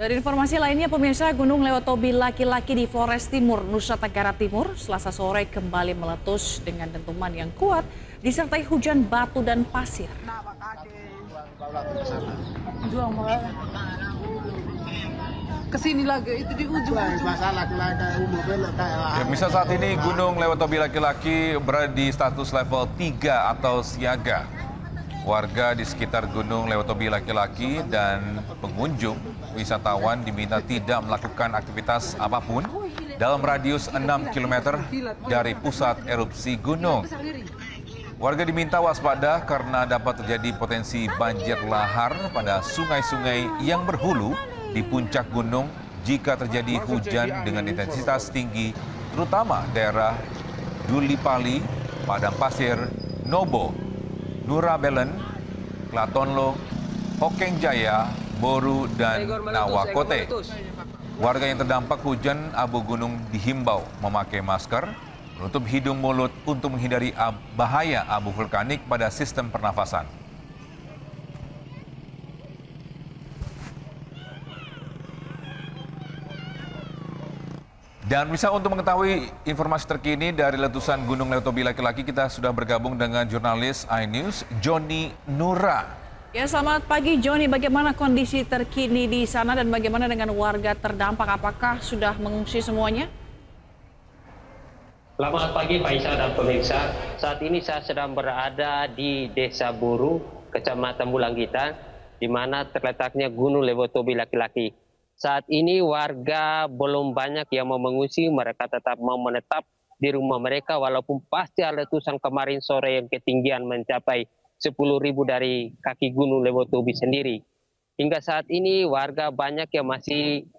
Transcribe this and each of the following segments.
Dari informasi lainnya, pemirsa, Gunung Lewotobi laki-laki di Flores Timur, Nusa Tenggara Timur, Selasa sore kembali meletus dengan dentuman yang kuat, disertai hujan batu dan pasir. Kesini lagi itu di ujung. Misal saat ini Gunung Lewotobi laki-laki berada di status level 3 atau siaga. Warga di sekitar Gunung Lewotobi laki-laki dan pengunjung wisatawan diminta tidak melakukan aktivitas apapun dalam radius 6 km dari pusat erupsi gunung. Warga diminta waspada karena dapat terjadi potensi banjir lahar pada sungai-sungai yang berhulu di puncak gunung jika terjadi hujan dengan intensitas tinggi, terutama daerah Dulipali, Padang Pasir, Nobo, Nurabelen, Klatonlo, Hokeng Jaya, Boru, dan Nawakote. Warga yang terdampak hujan abu gunung dihimbau memakai masker, menutup hidung mulut untuk menghindari bahaya abu vulkanik pada sistem pernafasan. Dan bisa untuk mengetahui informasi terkini dari letusan Gunung Lewotobi laki-laki, kita sudah bergabung dengan jurnalis iNews, Joni Nura. Ya, selamat pagi Joni, bagaimana kondisi terkini di sana dan bagaimana dengan warga terdampak? Apakah sudah mengungsi semuanya? Selamat pagi Faisal dan pemirsa. Saat ini saya sedang berada di Desa Buru, Kecamatan Bulanggitan, di mana terletaknya Gunung Lewotobi laki-laki. Saat ini warga belum banyak yang mau mengungsi, mereka tetap mau menetap di rumah mereka walaupun pasca letusan kemarin sore yang ketinggian mencapai 10.000 dari kaki Gunung Lewotobi sendiri. Hingga saat ini warga banyak yang masih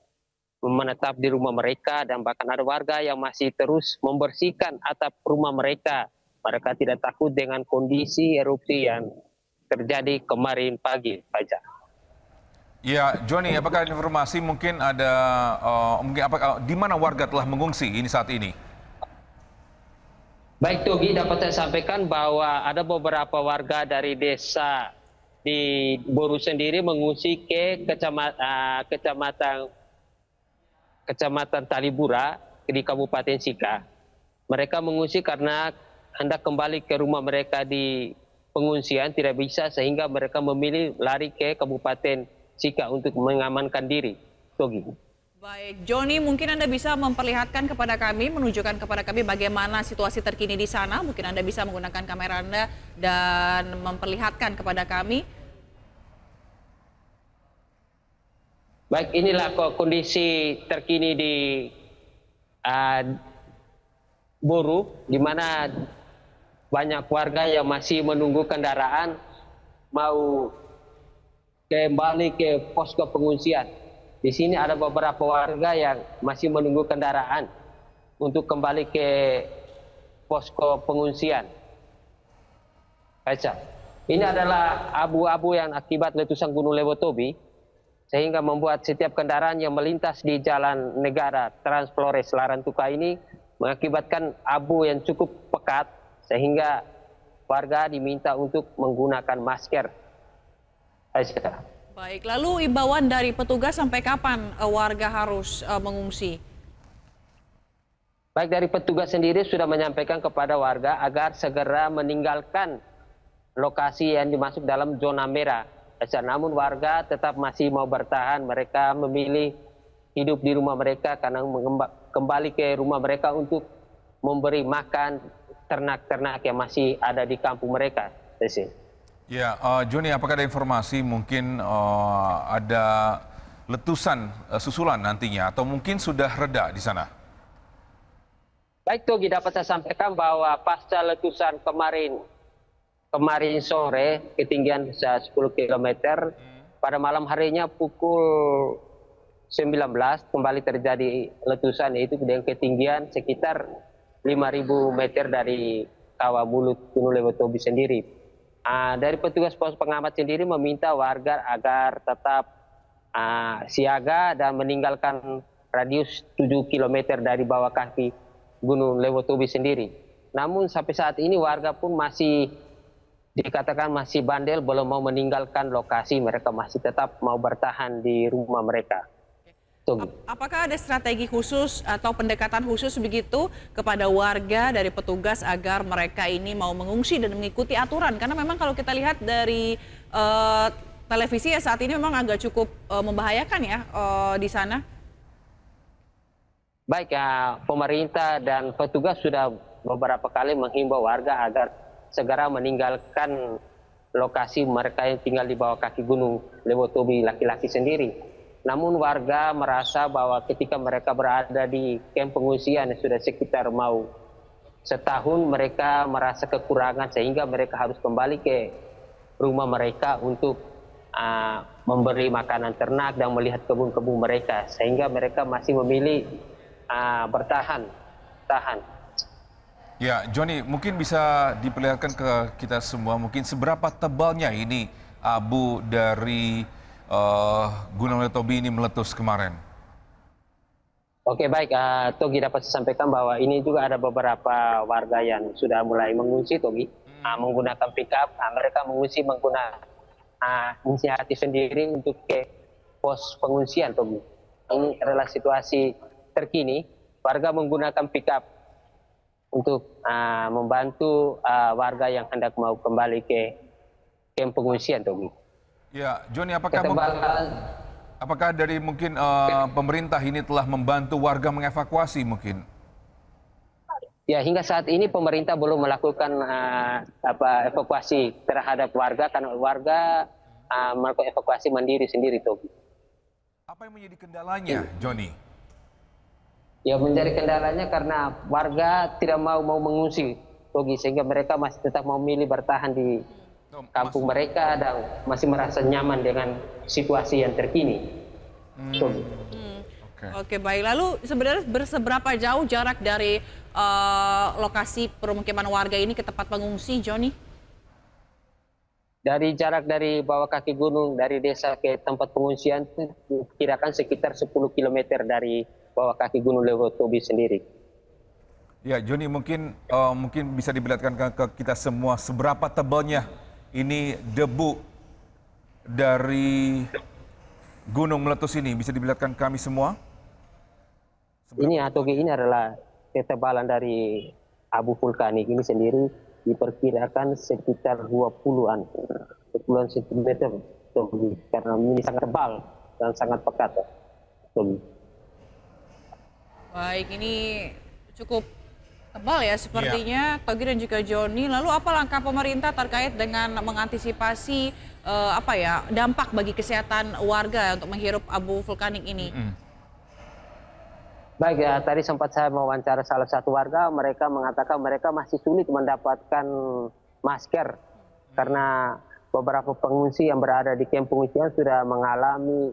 menetap di rumah mereka dan bahkan ada warga yang masih terus membersihkan atap rumah mereka. Mereka tidak takut dengan kondisi erupsi yang terjadi kemarin pagi, Fajar. Ya, Joni, apakah ada informasi mungkin ada di mana warga telah mengungsi ini saat ini? Baik, Togi, dapat saya sampaikan bahwa ada beberapa warga dari desa di Boru sendiri mengungsi ke kecamatan Talibura di Kabupaten Sika. Mereka mengungsi karena hendak kembali ke rumah mereka di pengungsian tidak bisa, sehingga mereka memilih lari ke Kabupaten Sika untuk mengamankan diri. Togi. Baik, Joni, mungkin Anda bisa memperlihatkan kepada kami, menunjukkan kepada kami bagaimana situasi terkini di sana. Mungkin Anda bisa menggunakan kamera Anda dan memperlihatkan kepada kami. Baik, inilah kondisi terkini di Boru, di mana banyak warga yang masih menunggu kendaraan mau kembali ke posko pengungsian. Di sini ada beberapa warga yang masih menunggu kendaraan untuk kembali ke posko pengungsian. Baca. Ini adalah abu-abu yang akibat letusan Gunung Lewotobi, sehingga membuat setiap kendaraan yang melintas di jalan negara Trans Flores Larantuka ini mengakibatkan abu yang cukup pekat, sehingga warga diminta untuk menggunakan masker. Baik, lalu imbauan dari petugas sampai kapan warga harus mengungsi? Baik, dari petugas sendiri sudah menyampaikan kepada warga agar segera meninggalkan lokasi yang dimasuk dalam zona merah. Namun warga tetap masih mau bertahan, mereka memilih hidup di rumah mereka karena kembali ke rumah mereka untuk memberi makan ternak-ternak yang masih ada di kampung mereka. Ya, Joni, apakah ada informasi mungkin ada letusan susulan nantinya atau mungkin sudah reda di sana? Baik, Togi, dapat saya sampaikan bahwa pasca letusan kemarin sore ketinggian 10 km, pada malam harinya pukul 19 kembali terjadi letusan, yaitu dengan ketinggian sekitar 5.000 meter dari kawah mulut Gunung Lewotobi sendiri. Dari petugas pos pengamat sendiri meminta warga agar tetap siaga dan meninggalkan radius 7 km dari bawah kaki Gunung Lewotobi sendiri. Namun sampai saat ini warga pun masih dikatakan masih bandel, belum mau meninggalkan lokasi, mereka masih tetap mau bertahan di rumah mereka. Togi. Apakah ada strategi khusus atau pendekatan khusus begitu kepada warga dari petugas agar mereka ini mau mengungsi dan mengikuti aturan? Karena memang kalau kita lihat dari televisi ya saat ini memang agak cukup membahayakan ya di sana. Baik, pemerintah dan petugas sudah beberapa kali menghimbau warga agar segera meninggalkan lokasi mereka yang tinggal di bawah kaki Gunung Lewotobi laki-laki sendiri. Namun warga merasa bahwa ketika mereka berada di kamp pengungsian yang sudah sekitar mau setahun, mereka merasa kekurangan sehingga mereka harus kembali ke rumah mereka untuk memberi makanan ternak dan melihat kebun-kebun mereka, sehingga mereka masih memilih bertahan. Ya, Joni, mungkin bisa diperlihatkan ke kita semua, mungkin seberapa tebalnya ini abu dari Gunung Lewotobi ini meletus kemarin? Oke, baik, Togi dapat saya sampaikan bahwa ini juga ada beberapa warga yang sudah mulai mengungsi, Togi, menggunakan pickup. Mereka mengungsi menggunakan inisiatif sendiri untuk ke pos pengungsian, Togi. Ini adalah situasi terkini. Warga menggunakan pickup untuk membantu warga yang hendak mau kembali ke kamp pengungsian, Togi. Ya, Joni, apakah dari mungkin pemerintah ini telah membantu warga mengevakuasi mungkin? Ya, hingga saat ini pemerintah belum melakukan evakuasi terhadap warga karena warga melakukan evakuasi mandiri sendiri, Togi. Apa yang menjadi kendalanya, Joni? Ya, menjadi kendalanya karena warga tidak mau mengungsi, Togi, sehingga mereka masih tetap memilih bertahan di kampung mereka dan masih merasa nyaman dengan situasi yang terkini. Oke, baik. Lalu sebenarnya seberapa jauh jarak dari lokasi permukiman warga ini ke tempat pengungsi, Joni? Dari jarak dari bawah kaki gunung dari desa ke tempat pengungsian itu kira-kira sekitar 10 km dari bawah kaki Gunung Lewotobi sendiri. Ya, Joni, mungkin bisa diperlihatkan ke kita semua seberapa tebalnya ini debu dari gunung meletus ini, bisa diperlihatkan kami semua? Ini Togi, ini adalah ketebalan dari abu vulkanik ini sendiri diperkirakan sekitar 20-an sentimeter, Togi, karena ini sangat tebal dan sangat pekat, Togi. Baik, ini cukup tebal ya sepertinya, Togi dan juga Joni. Lalu apa langkah pemerintah terkait dengan mengantisipasi dampak bagi kesehatan warga untuk menghirup abu vulkanik ini? Baik, ya, tadi sempat saya mewawancara salah satu warga, mereka mengatakan mereka masih sulit mendapatkan masker karena beberapa pengungsi yang berada di kamp pengungsian sudah mengalami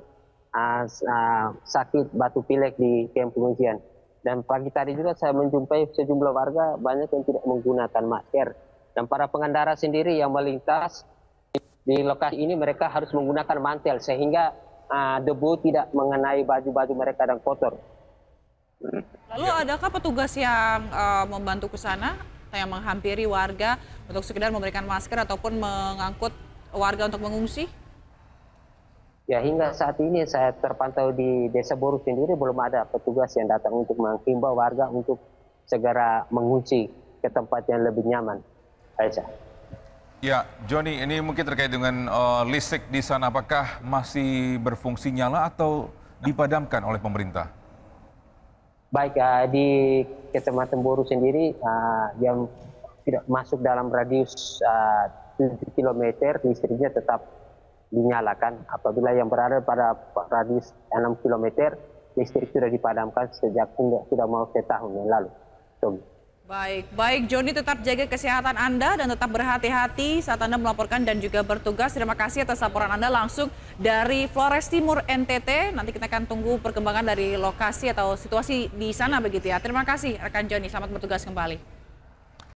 sakit batu pilek di kamp pengungsian. Dan pagi tadi juga saya menjumpai sejumlah warga banyak yang tidak menggunakan masker. Dan para pengendara sendiri yang melintas di lokasi ini mereka harus menggunakan mantel sehingga debu tidak mengenai baju-baju mereka dan kotor. Lalu adakah petugas yang membantu ke sana, yang menghampiri warga untuk sekedar memberikan masker ataupun mengangkut warga untuk mengungsi? Ya, hingga saat ini saya terpantau di Desa Boru sendiri belum ada petugas yang datang untuk menghimbau warga untuk segera mengungsi ke tempat yang lebih nyaman. Aisyah. Ya, Joni, ini mungkin terkait dengan listrik di sana, apakah masih berfungsi nyala atau dipadamkan oleh pemerintah? Baik, di Kecamatan Boru sendiri yang tidak masuk dalam radius 7 km listriknya tetap dinyalakan. Apabila yang berada pada radius 6 km, listrik sudah dipadamkan sejak sudah mau setahun yang lalu. Baik, Joni, tetap jaga kesehatan Anda dan tetap berhati-hati saat Anda melaporkan dan juga bertugas. Terima kasih atas laporan Anda langsung dari Flores Timur, NTT. Nanti kita akan tunggu perkembangan dari lokasi atau situasi di sana begitu ya. Terima kasih rekan Joni, selamat bertugas kembali.